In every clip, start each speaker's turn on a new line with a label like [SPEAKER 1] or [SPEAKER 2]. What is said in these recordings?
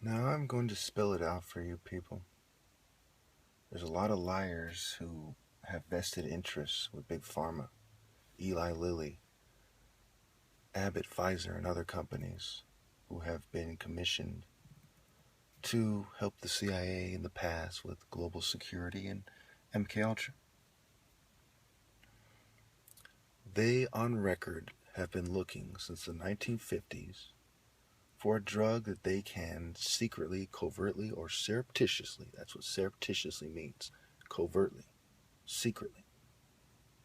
[SPEAKER 1] Now I'm going to spell it out for you people. There's a lot of liars who have vested interests with Big Pharma, Eli Lilly, Abbott, Pfizer, and other companies who have been commissioned to help the CIA in the past with global security and MKUltra. They, on record, have been looking since the 1950s for a drug that they can secretly, covertly, or surreptitiously, that's what surreptitiously means, covertly, secretly,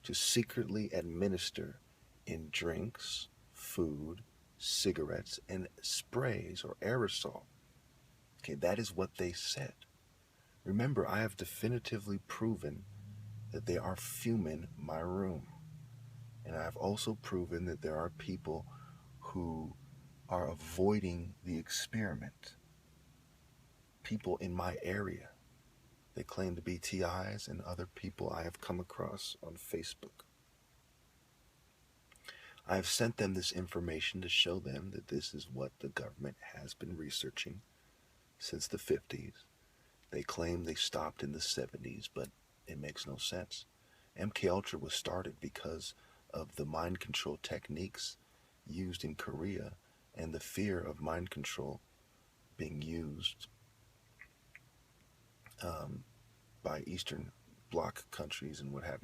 [SPEAKER 1] to secretly administer in drinks, food, cigarettes, and sprays or aerosol. Okay, that is what they said. Remember, I have definitively proven that they are fuming my room. And I've also proven that there are people who are avoiding the experiment. People in my area. They claim to be TIs and other people I have come across on Facebook. I have sent them this information to show them that this is what the government has been researching since the 50s. They claim they stopped in the 70s, but it makes no sense. MKUltra was started because of the mind control techniques used in Korea and the fear of mind control being used by Eastern Bloc countries and what have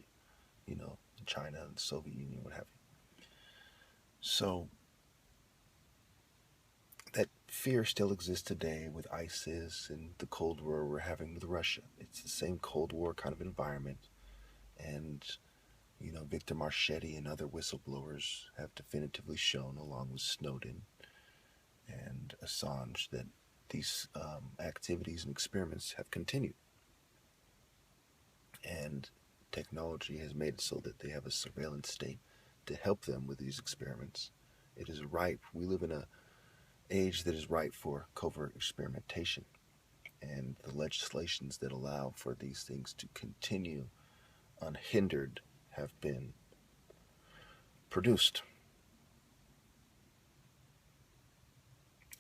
[SPEAKER 1] you, China and the Soviet Union, what have you. So that fear still exists today with ISIS and the Cold War we're having with Russia. It's the same Cold War kind of environment, and Victor Marchetti and other whistleblowers have definitively shown, along with Snowden and Assange, that these activities and experiments have continued. And technology has made it so that they have a surveillance state to help them with these experiments. It is ripe. We live in an age that is ripe for covert experimentation, and the legislations that allow for these things to continue unhindered have been produced.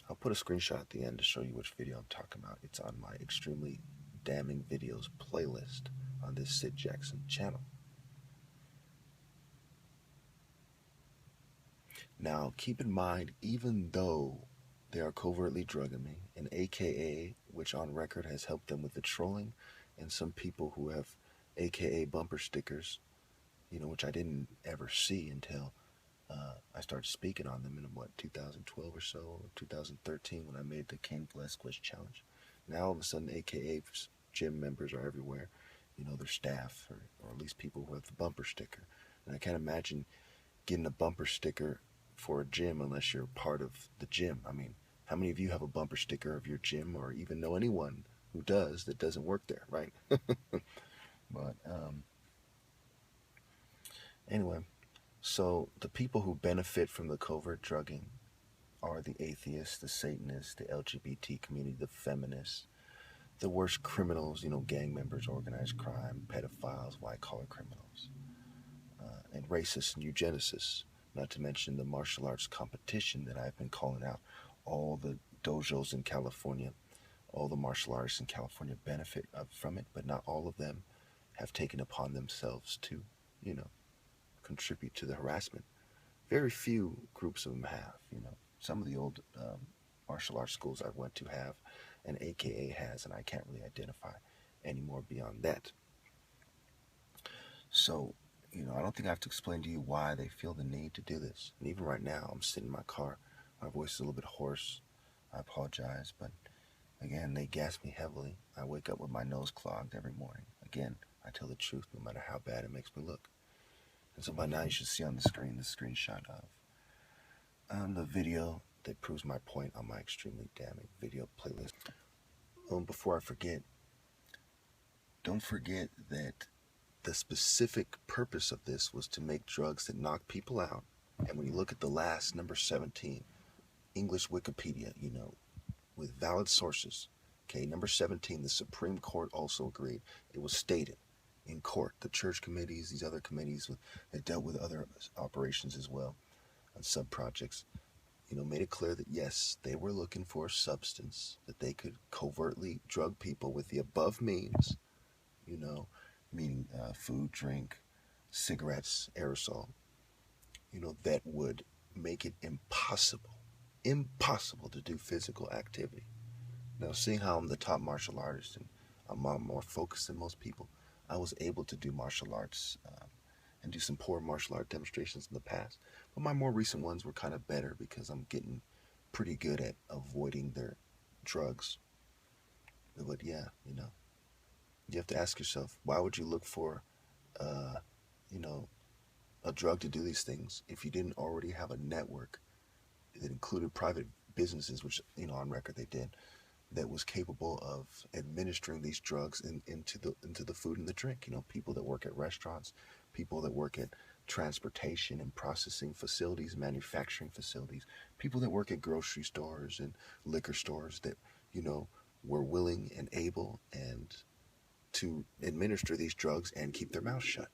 [SPEAKER 1] I'll put a screenshot at the end to show you which video I'm talking about. It's on my Extremely Damning Videos playlist on this Sid Jackson channel. Now, keep in mind, even though they are covertly drugging me, an AKA, which on record has helped them with the trolling, and some people who have AKA bumper stickers, which I didn't ever see until I started speaking on them in 2012 or so, or 2013, when I made the Cane Velasquez challenge. Now all of a sudden, AKA gym members are everywhere. Their staff, or at least people who have the bumper sticker. And I can't imagine getting a bumper sticker for a gym unless you're part of the gym. I mean, how many of you have a bumper sticker of your gym, or even know anyone who does that doesn't work there, right? But anyway, so the people who benefit from the covert drugging are the atheists, the satanists, the LGBT community, the feminists, the worst criminals, gang members, organized crime, pedophiles, white-collar criminals, and racists and eugenicists, not to mention the martial arts competition that I've been calling out. All the dojos in California, all the martial artists in California benefit from it, but not all of them have taken upon themselves to, contribute to the harassment. Very few groups of them have, Some of the old martial arts schools I went to have, and AKA has, and I can't really identify anymore beyond that. So, I don't think I have to explain to you why they feel the need to do this. And even right now, I'm sitting in my car. My voice is a little bit hoarse. I apologize, but again, they gas me heavily. I wake up with my nose clogged every morning. Again, I tell the truth no matter how bad it makes me look. And so by now you should see on the screen the screenshot of the video that proves my point on my Extremely Damning Video playlist. Before I forget, don't forget that the specific purpose of this was to make drugs that knock people out. And when you look at the last, number 17, English Wikipedia, with valid sources. Okay, number 17, the Supreme Court also agreed. It was stated in court, the church committees, these other committees that dealt with other operations as well, and sub-projects. made it clear that yes, they were looking for a substance that they could covertly drug people with the above means, you know, meaning food, drink, cigarettes, aerosol, that would make it impossible to do physical activity. Now, seeing how I'm the top martial artist and I'm more focused than most people, I was able to do martial arts and do some poor martial art demonstrations in the past. But my more recent ones were kind of better because I'm getting pretty good at avoiding their drugs. But yeah, you have to ask yourself, why would you look for, uh, you know, a drug to do these things if you didn't already have a network that included private businesses, which, on record they did, that was capable of administering these drugs into the food and the drink. People that work at restaurants, people that work at transportation and processing facilities, manufacturing facilities, people that work at grocery stores and liquor stores that were willing and able and to administer these drugs and keep their mouths shut.